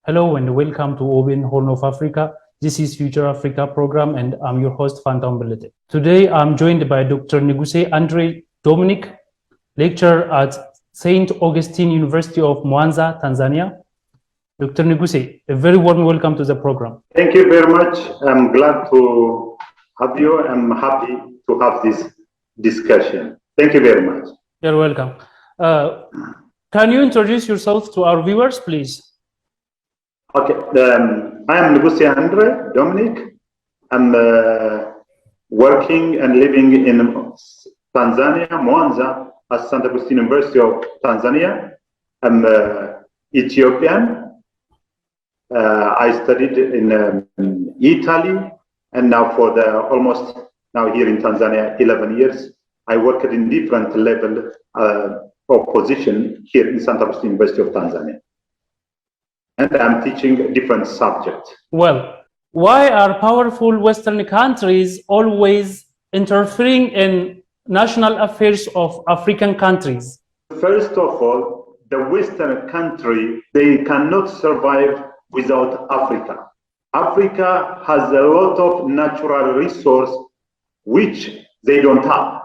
Hello and welcome to Open Horn of Africa. This is Future Africa program and I'm your host, Phantom Belete. Today I'm joined by Dr. Niguse Andre Dominic, lecturer at St. Augustine University of Mwanza, Tanzania. Dr. Niguse, a very warm welcome to the program. Thank you very much. I'm glad to have you. I'm happy to have this discussion. Thank you very much. You're welcome. Can you introduce yourself to our viewers, please? Okay, I am Niguse Andre Dominic. I'm working and living in Tanzania, Mwanza, at St. Augustine University of Tanzania. I'm Ethiopian. I studied in Italy, and now for almost now here in Tanzania, 11 years. I worked in different level of position here in St. Augustine University of Tanzania. And I'm teaching different subjects. Well, why are powerful Western countries always interfering in national affairs of African countries? First of all, the Western country, they cannot survive without Africa. Africa has a lot of natural resource which they don't have.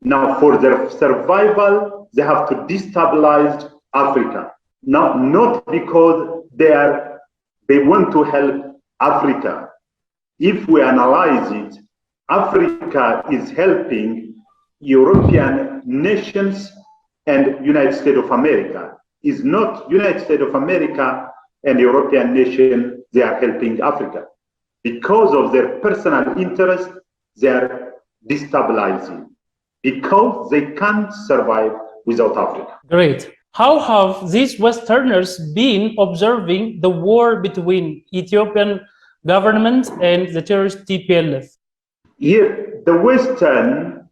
Now, for their survival, they have to destabilize Africa. Now, not because they want to help Africa. If we analyze it, Africa is helping European nations and United States of America. It's not United States of America and European nation, they are helping Africa. Because of their personal interest, they are destabilizing. Because they can't survive without Africa. Great. How have these Westerners been observing the war between Ethiopian government and the terrorist TPLF? Here, the Western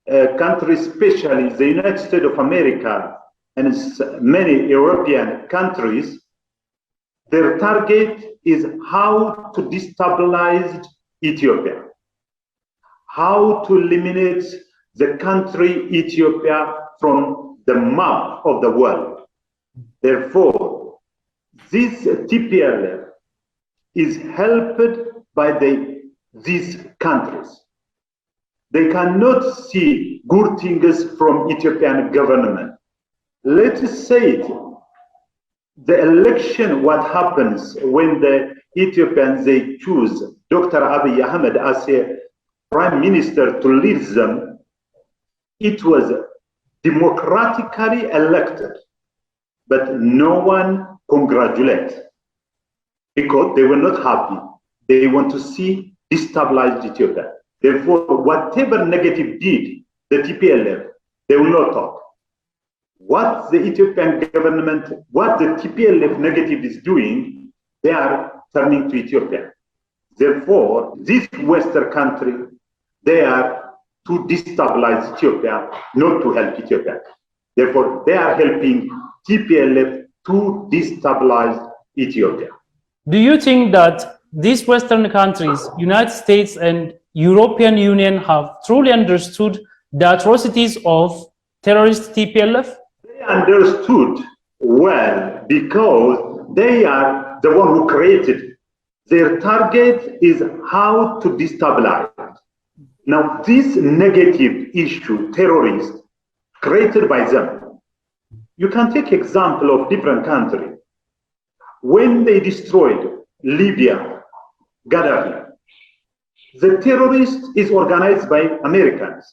countries, especially the United States of America and many European countries, their target is how to destabilize Ethiopia, how to eliminate the country Ethiopia from the map of the world. Therefore, this TPLF is helped by these countries. They cannot see good things from Ethiopian government. Let's say it, the election, what happens when the Ethiopians, they choose Dr. Abiy Ahmed as a prime minister to lead them, it was democratically elected, but no one congratulates because they were not happy. They want to see destabilized Ethiopia. Therefore, whatever negative did the TPLF, they will not talk. What the Ethiopian government, what the TPLF negative is doing, they are turning to Ethiopia. Therefore, this Western country, they are to destabilize Ethiopia, not to help Ethiopia. Therefore, they are helping TPLF to destabilize Ethiopia. Do you think that these Western countries, United States and European Union, have truly understood the atrocities of terrorist TPLF? They understood well because they are the one who created. Their target is how to destabilize. Now, this negative issue, terrorist, created by them, you can take example of different countries. When they destroyed Libya, Gaddafi, the terrorist is organized by Americans.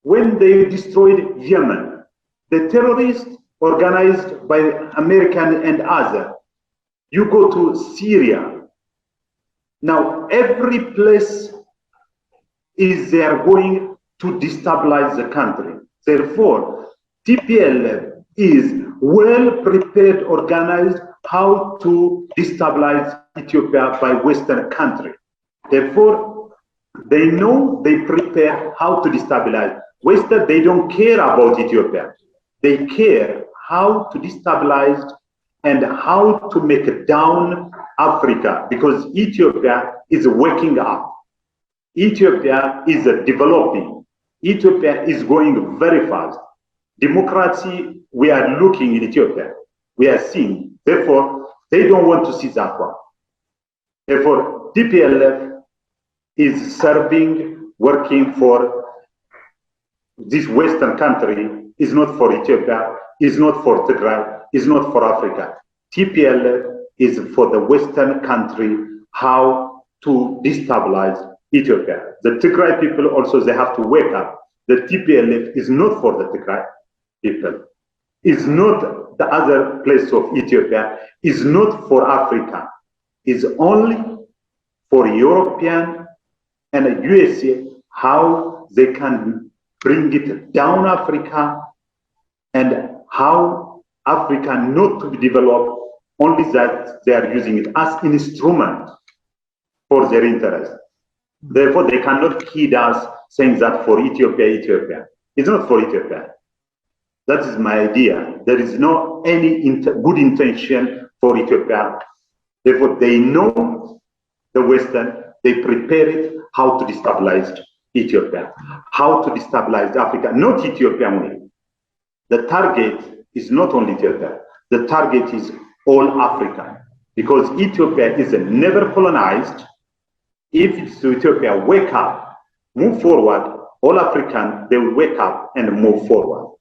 When they destroyed Yemen, the terrorist organized by American and other. You go to Syria. Now, every place is they are going to destabilize the country. Therefore, TPLF is well prepared, organized how to destabilize Ethiopia by Western country. Therefore, they know, they prepare how to destabilize. Western, they don't care about Ethiopia. They care how to destabilize and how to make down Africa, because Ethiopia is waking up. Ethiopia is developing. Ethiopia is going very fast. Democracy, we are looking in Ethiopia. we are seeing. Therefore, they don't want to see that one. Therefore, TPLF is serving, working for this Western country, is not for Ethiopia, is not for Tigray, is not for Africa. TPLF is for the Western country, how to destabilize Ethiopia. The Tigray people also, they have to wake up. The TPLF is not for the Tigray people. It's not the other place of Ethiopia. It's not for Africa. It's only for European and USA, how they can bring it down Africa and how Africa not to be developed, only that they are using it as an instrument for their interest. Therefore, they cannot kid us saying that for Ethiopia, Ethiopia. It's not for Ethiopia. That is my idea. There is no any good intention for Ethiopia. Therefore, they know the Western, they prepare it how to destabilize Ethiopia, how to destabilize Africa, not Ethiopia only. The target is not only Ethiopia, the target is all Africa, because Ethiopia is never colonized. If it's Ethiopia, wake up, move forward, all African, they will wake up and move forward.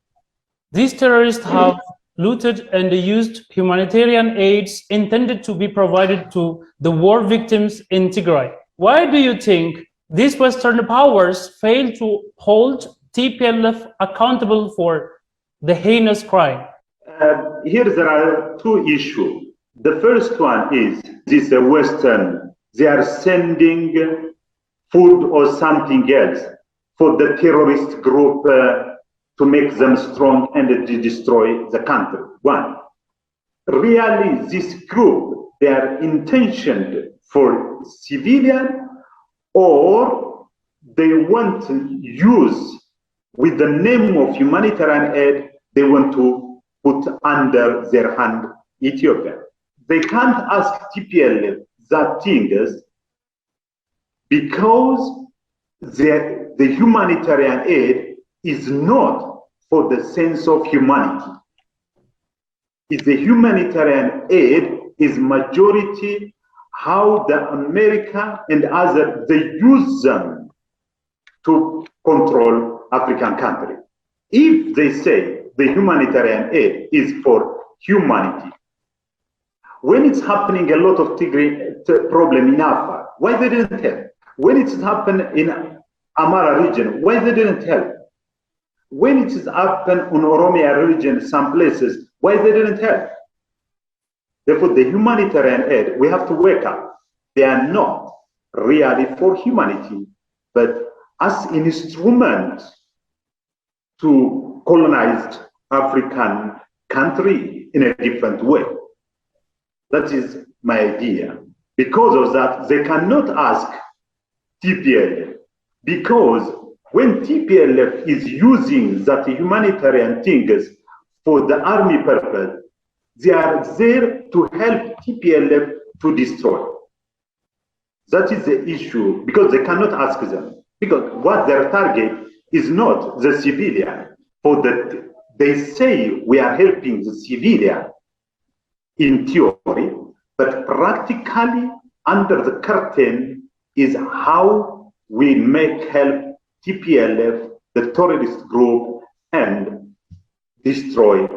These terrorists have looted and used humanitarian aids intended to be provided to the war victims in Tigray. Why do you think these Western powers fail to hold TPLF accountable for the heinous crime? Here there are two issues. The first one is this Western, they are sending food or something else for the terrorist group to make them strong and to destroy the country. One, really this group, they are intentioned for civilian, or they want to use with the name of humanitarian aid, they want to put under their hand Ethiopia. They can't ask TPLF that things because the humanitarian aid is not for the sense of humanity. It's the humanitarian aid is majority how the America and other, they use them to control African country. If they say the humanitarian aid is for humanity, when it's happening a lot of Tigray problem in Afar, why they didn't help? When it's happened in Amara region, why they didn't help? When it is happened in Oromia region, some places, why they didn't help? Therefore, the humanitarian aid, we have to wake up. They are not really for humanity, but as an instrument to colonize African country in a different way. That is my idea. Because of that, they cannot ask TPLF, because when TPLF is using that humanitarian things for the army purpose, they are there to help TPLF to destroy. That is the issue, because they cannot ask them. Because what their target is not the civilian. For that, they say we are helping the civilian in theory, but practically under the curtain is how we make help TPLF, the terrorist group, and destroy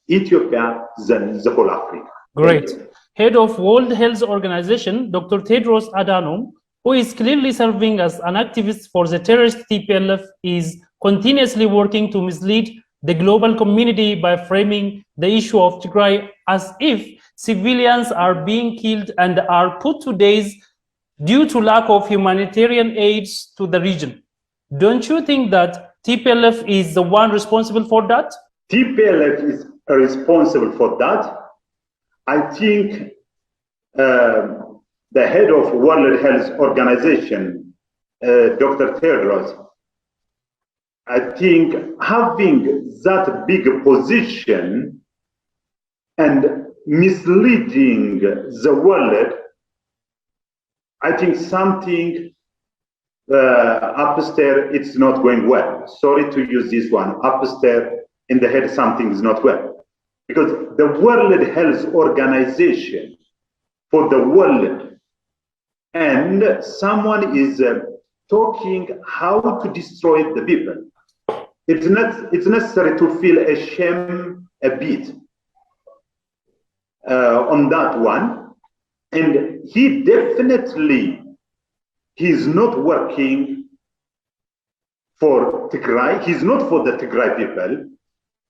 Ethiopia, then the whole Africa. Great. Head of World Health Organization, Dr. Tedros Adhanom, who is clearly serving as an activist for the terrorist TPLF, is continuously working to mislead the global community by framing the issue of Tigray as if civilians are being killed and are put to death due to lack of humanitarian aids to the region. Don't you think that TPLF is the one responsible for that? TPLF is responsible for that. I think the head of World Health Organization, Dr. Tedros, I think having that big position and misleading the world, I think something upstairs, it's not going well. Sorry to use this one. Upstairs in the head, something is not well. because the World Health Organization for the world, and someone is talking how to destroy the people. It's necessary to feel ashamed a bit on that one. And he definitely, he's not working for Tigray. He's not for the Tigray people.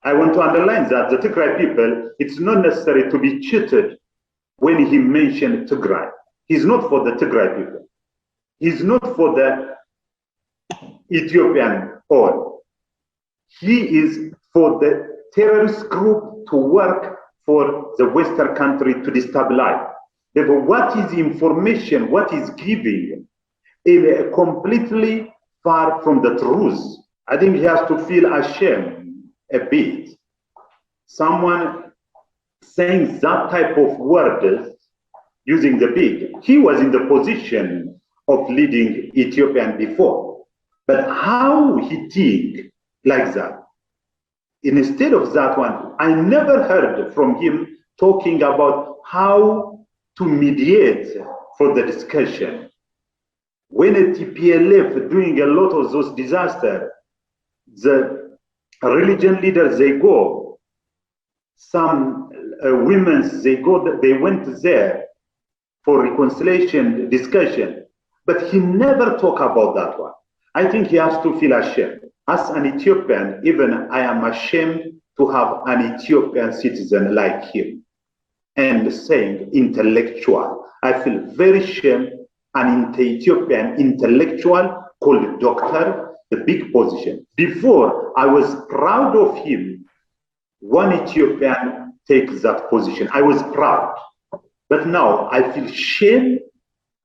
I want to underline that the Tigray people, it's not necessary to be cheated when he mentioned Tigray. He's not for the Tigray people. He's not for the Ethiopian all. He is for the terrorist group to work for the Western country to destabilize. Therefore, what is information, what is giving, is completely far from the truth. I think he has to feel ashamed a bit. Someone saying that type of words using the big. He was in the position of leading Ethiopian before. But how he think like that? Instead of that one, I never heard from him talking about how to mediate for the discussion. When a TPLF doing a lot of those disasters, the religion leaders, they go, some women, they went there for reconciliation discussion, but he never talk about that one. I think he has to feel ashamed. As an Ethiopian, even I am ashamed to have an Ethiopian citizen like him. And saying intellectual, I feel very ashamed. An Ethiopian intellectual called doctor, the big position. Before, I was proud of him. One Ethiopian takes that position. I was proud. But now I feel shame.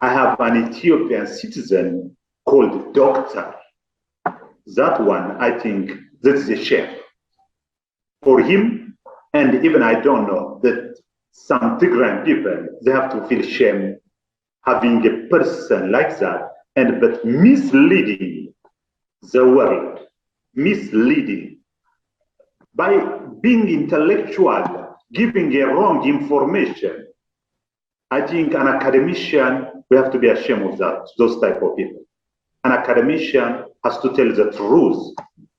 I have an Ethiopian citizen called doctor. That one, I think, that is a shame for him. And even I don't know that some Tigrayan people, they have to feel shame having a person like that, and but misleading the world, misleading by being intellectual, giving a wrong information. I think an academician, we have to be ashamed of that, those type of people. An academician has to tell the truth.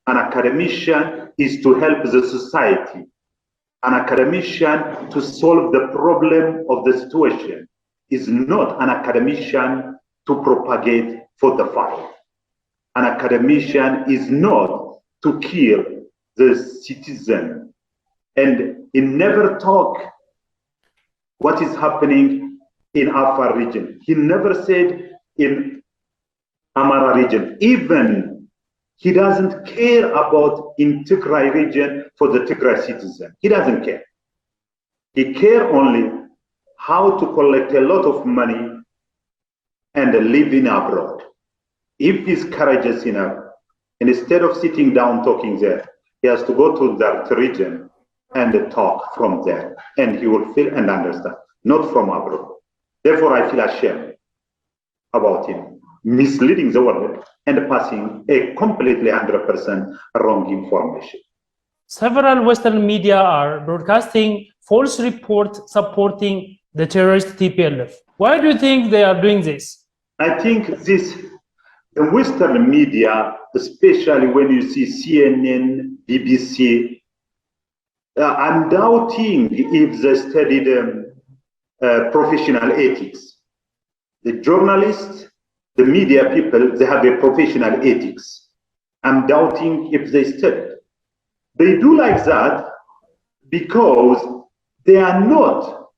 An academician is to help the society. An academician to solve the problem of the situation. Is not an academician to propagate for the fight. An academician is not to kill the citizen. And he never talk what is happening in Afar region. He never said in Amara region. Even he doesn't care about in Tigray region for the Tigray citizen. He doesn't care. He care only how to collect a lot of money and live in abroad. If he's courageous enough, and instead of sitting down talking there, he has to go to that region and talk from there, and he will feel and understand, not from abroad. Therefore, I feel ashamed about him misleading the world and passing a completely 100% wrong information. Several Western media are broadcasting false reports supporting the terrorist TPLF. Why do you think they are doing this? I think the Western media, especially when you see CNN, BBC, I'm doubting if they studied professional ethics. The journalists, the media people, they have a professional ethics. I'm doubting if they studied. They do like that because they are not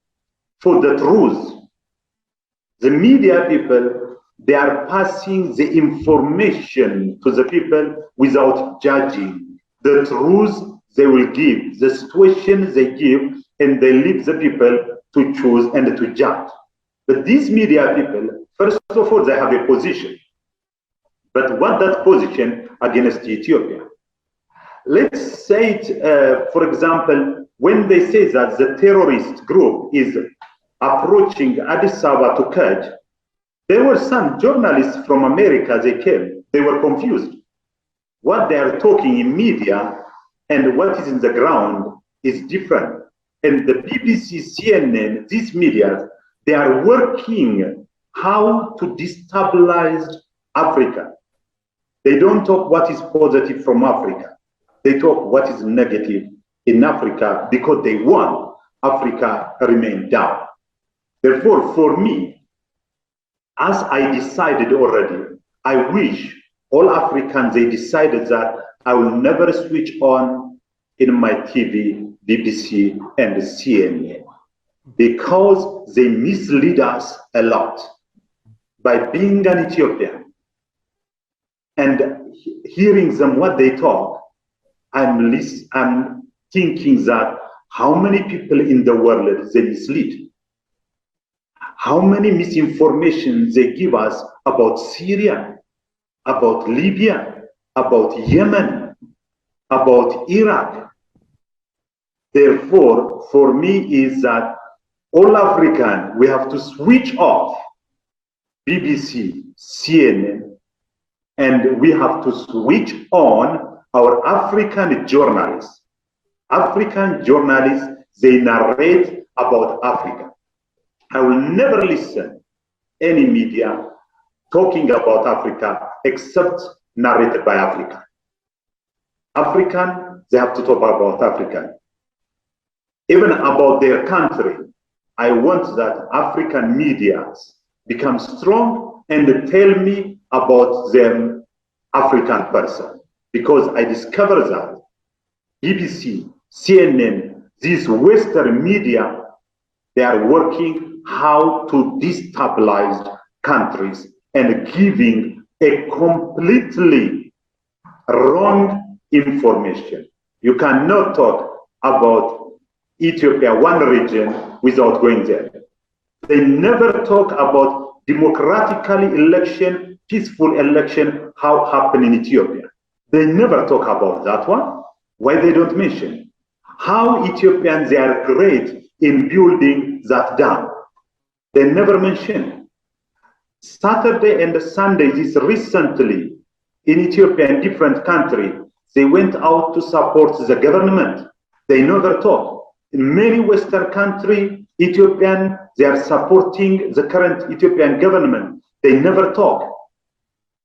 for the truth. The media people, they are passing the information to the people without judging. The truth they will give, the situation they give, and they leave the people to choose and to judge. But these media people, first of all, they have a position. But what that position against Ethiopia? Let's say it, for example, when they say that the terrorist group is approaching Addis Ababa to catch, there were some journalists from America, they came, they were confused. What they are talking in media and what is in the ground is different. And the BBC, CNN, these media, they are working how to destabilize Africa. They don't talk what is positive from Africa. They talk what is negative in Africa because they want Africa to remain down. Therefore, for me, as I decided already, I wish all Africans, they decided that I will never switch on in my TV, BBC, and CNN, because they mislead us a lot. By being an Ethiopian and hearing them what they talk, I'm thinking that how many people in the world they mislead, how many misinformation they give us about Syria, about Libya, about Yemen, about Iraq. Therefore, for me is that all African, we have to switch off BBC, CNN, and we have to switch on our African journalists. African journalists, they narrate about Africa. I will never listen any media talking about Africa except narrated by Africa. African, they have to talk about Africa. Even about their country, I want that African media become strong and tell me about them African person. Because I discovered that BBC, CNN, these Western media, they are working how to destabilize countries and giving a completely wrong information. You cannot talk about Ethiopia, one region, without going there. They never talk about democratically election, peaceful election, how happened in Ethiopia. They never talk about that one. Why they don't mention? How Ethiopians, they are great in building that dam. They never mention. Saturday and Sunday, this recently, in Ethiopia and different countries, they went out to support the government. They never talk. In many Western countries, Ethiopian, they are supporting the current Ethiopian government. They never talk.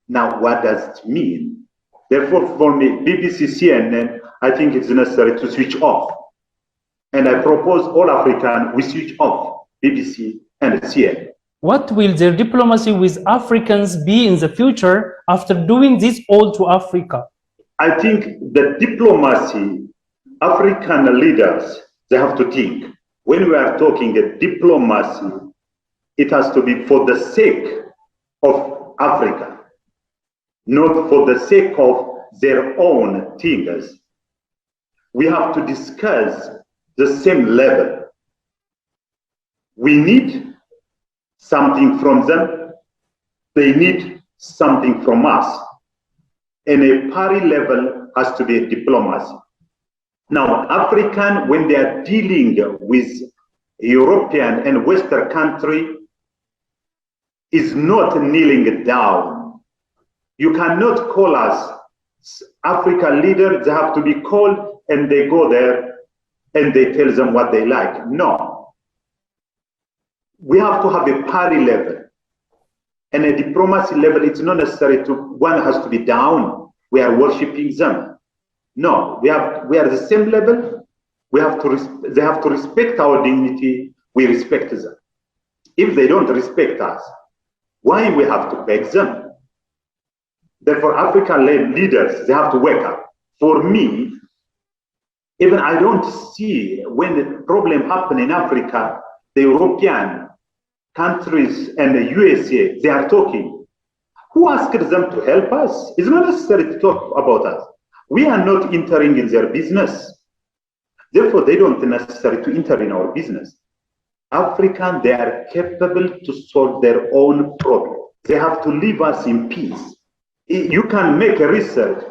Now, what does it mean? Therefore, for me, BBC, CNN, I think it's necessary to switch off. And I propose all African, we switch off BBC and CNN. What will their diplomacy with Africans be in the future after doing this all to Africa? I think the diplomacy, African leaders, they have to think. When we are talking a diplomacy, it has to be for the sake of Africa, not for the sake of their own things. We have to discuss the same level. We need something from them. They need something from us. And a parity level has to be a diplomacy. Now, African, when they are dealing with European and Western country, is not kneeling down. You cannot call us African leaders. They have to be called and they go there and they tell them what they like. No. We have to have a parity level. And a diplomacy level, it's not necessary to, one has to be down. We are worshiping them. No, we are the same level. We have to they have to respect our dignity. We respect them. If they don't respect us, why we have to beg them? Therefore, African leaders, they have to wake up. For me, even I don't see when the problem happen in Africa, the European countries and the USA, they are talking. Who asked them to help us? It's not necessary to talk about us. We are not entering in their business. Therefore, they don't necessary to enter in our business. African, they are capable to solve their own problem. They have to leave us in peace. You can make a research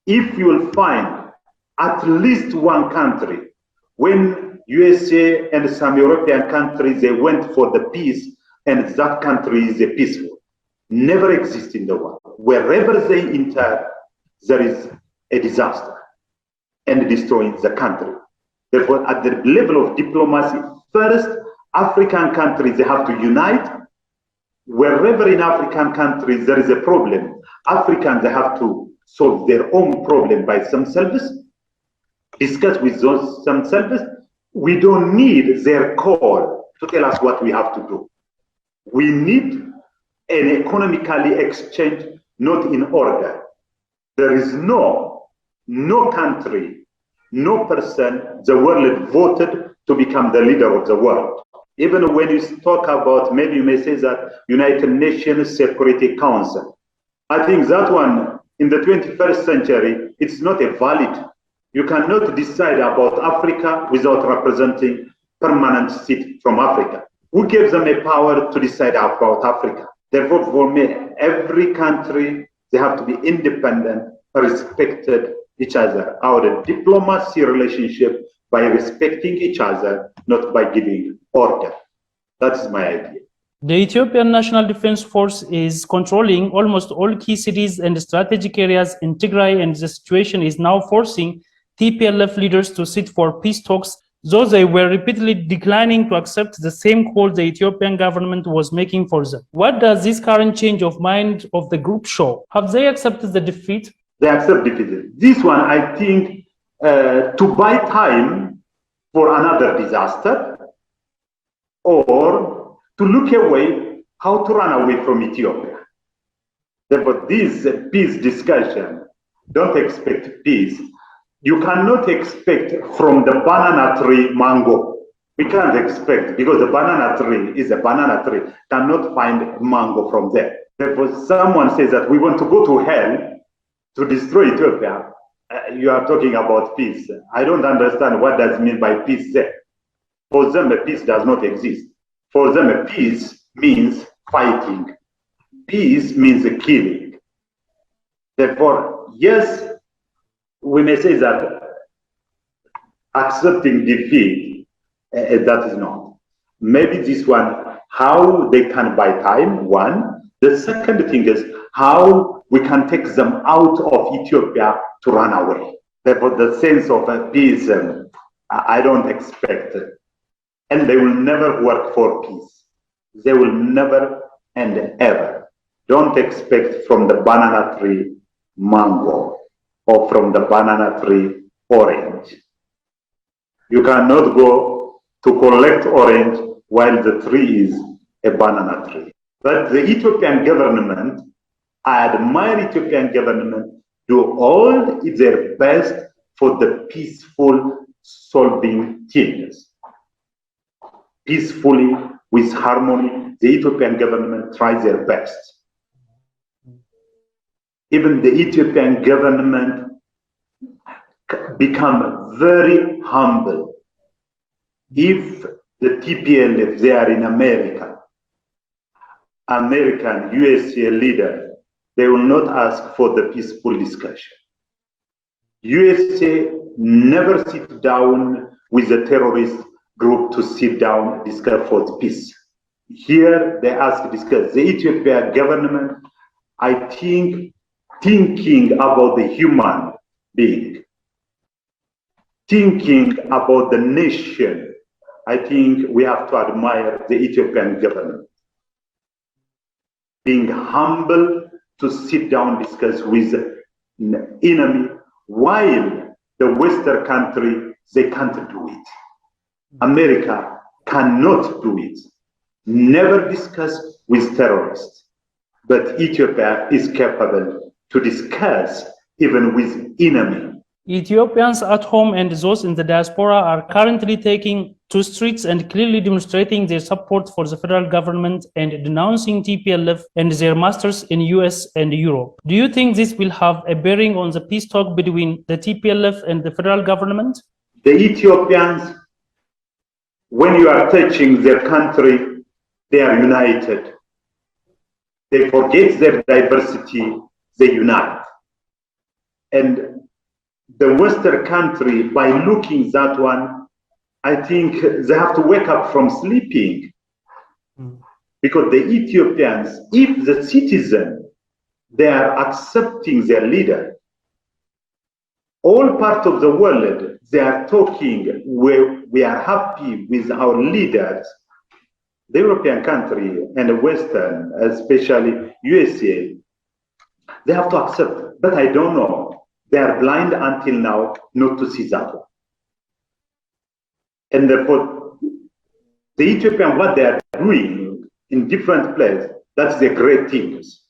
if you will find at least one country when USA and some European countries, they went for the peace and that country is peaceful. Never exists in the world. Wherever they enter, there is a disaster and destroying the country. Therefore, at the level of diplomacy, first, African countries, they have to unite. Wherever in African countries there is a problem, Africans, they have to solve their own problem by themselves, discuss with themselves. We don't need their call to tell us what we have to do. We need an economically exchange, not in order. There is no country, no person the world voted to become the leader of the world. Even when you talk about, maybe you may say that United Nations Security Council, I think that one in the 21st century, it's not a valid. You cannot decide about Africa without representing permanent seat from Africa. Who gives them a power to decide about Africa? Therefore, for me, every country, they have to be independent, respected each other. Our diplomacy relationship by respecting each other, not by giving order. That's my idea. The Ethiopian National Defense Force is controlling almost all key cities and strategic areas in Tigray, and the situation is now forcing TPLF leaders to sit for peace talks, though they were repeatedly declining to accept the same call the Ethiopian government was making for them. What does this current change of mind of the group show? Have they accepted the defeat? They accept defeat. This one, I think, to buy time for another disaster, or to look away how to run away from Ethiopia. Therefore, this peace discussion, don't expect peace. You cannot expect from the banana tree mango. We can't expect, because the banana tree is a banana tree, cannot find mango from there. Therefore, someone says that we want to go to hell to destroy Ethiopia. You are talking about peace. I don't understand what does mean by peace there. For them, a peace does not exist. For them, a peace means fighting. Peace means killing. Therefore, yes, we may say that accepting defeat, that is not. Maybe this one, how they can buy time, one. The second thing is how we can take them out of Ethiopia to run away. Therefore, the sense of peace, I don't expect it. And they will never work for peace. They will never and ever. Don't expect from the banana tree mango or from the banana tree orange. You cannot go to collect orange while the tree is a banana tree. But the Ethiopian government, I admire Ethiopian government, do all their best for the peaceful solving things. Peacefully, with harmony, the Ethiopian government tries their best. Even the Ethiopian government become very humble. If the TPLF, they are in America, American, USA leader, they will not ask for the peaceful discussion. USA never sit down with the terrorist group to sit down, discuss for peace. Here they ask to discuss. The Ethiopian government, I think, thinking about the human being, thinking about the nation, I think we have to admire the Ethiopian government. Being humble to sit down, discuss with the enemy, while the Western country, they can't do it. America cannot do it. Never discuss with terrorists. But Ethiopia is capable to discuss even with enemy. Ethiopians at home and those in the diaspora are currently taking to streets and clearly demonstrating their support for the federal government and denouncing TPLF and their masters in US and Europe. Do you think this will have a bearing on the peace talk between the TPLF and the federal government? The Ethiopians, when you are touching their country, they are united. They forget their diversity, they unite. And the Western country, by looking that one, I think they have to wake up from sleeping. Because the Ethiopians, if the citizen, they are accepting their leader, all parts of the world, they are talking where we are happy with our leaders, the European country and the Western, especially USA, they have to accept, but I don't know. They are blind until now not to see that one. And therefore, the Ethiopian, what they are doing in different places, that's the great things.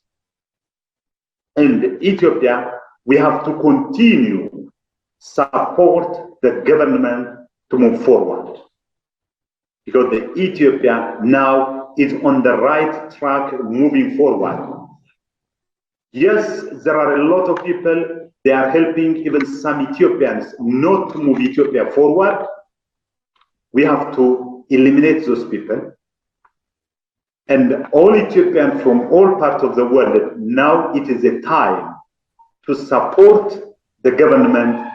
And Ethiopia, we have to continue support the government to move forward. Because the Ethiopia now is on the right track moving forward. Yes, there are a lot of people, they are helping even some Ethiopians not to move Ethiopia forward. We have to eliminate those people. And all Ethiopians from all parts of the world, now it is a time to support the government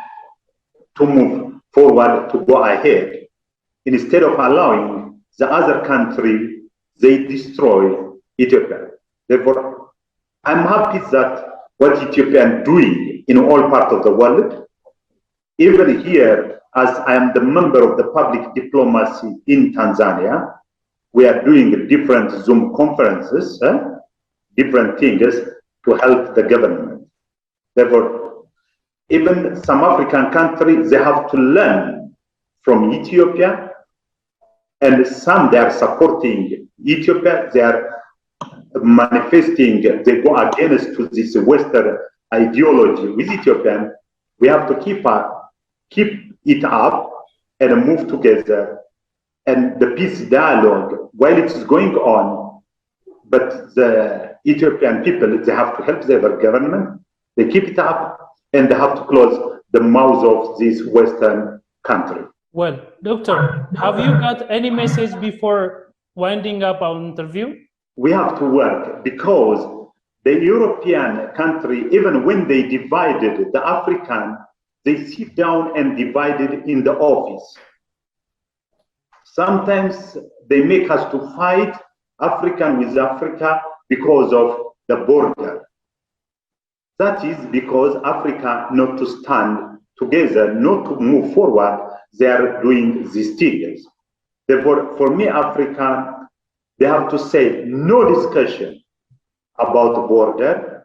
to move forward, to go ahead, instead of allowing the other country, they destroy Ethiopia. Therefore, I'm happy that what Ethiopia is doing in all parts of the world, even here, as I am the member of the public diplomacy in Tanzania, we are doing different Zoom conferences, different things to help the government. Therefore, even some African countries, they have to learn from Ethiopia, and some they are supporting Ethiopia, they are manifesting, they go against to this Western ideology with Ethiopian. We have to keep it up and move together. And the peace dialogue, while it is going on, but the Ethiopian people, they have to help their government, they keep it up, and they have to close the mouth of this Western country. Well, Doctor, have you got any message before winding up our interview? We have to work because the European country, even when they divided the African, they sit down and divided in the office. Sometimes they make us to fight African with Africa because of the border. That is because Africa not to stand together, not to move forward, they are doing these things. Therefore, for me, Africa, they have to say no discussion about the border.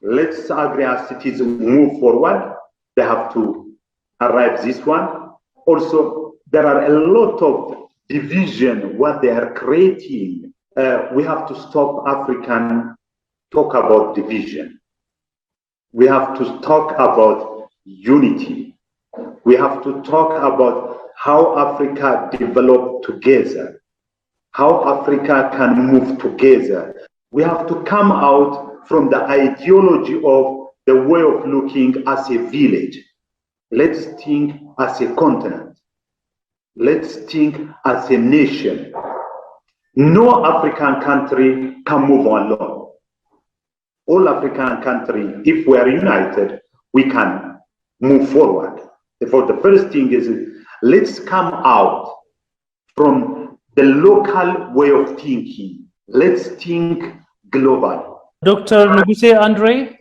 Let's agree as cities move forward. They have to arrive this one. Also, there are a lot of division, what they are creating. We have to stop African talk about division. We have to talk about unity. We have to talk about how Africa developed together, how Africa can move together. We have to come out from the ideology of the way of looking as a village. Let's think as a continent. Let's think as a nation. No African country can move alone. All African countries, if we are united, we can move forward. Therefore, the first thing is, let's come out from the local way of thinking. Let's think global. Dr. Nuguse Andre,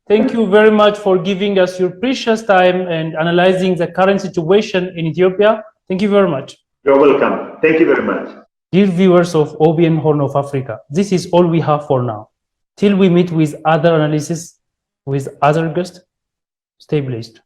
thank you very much for giving us your precious time and analyzing the current situation in Ethiopia. Thank you very much. You're welcome. Thank you very much. Dear viewers of OBN Horn of Africa, this is all we have for now. Till we meet with other analysis, with other guests, stay blessed.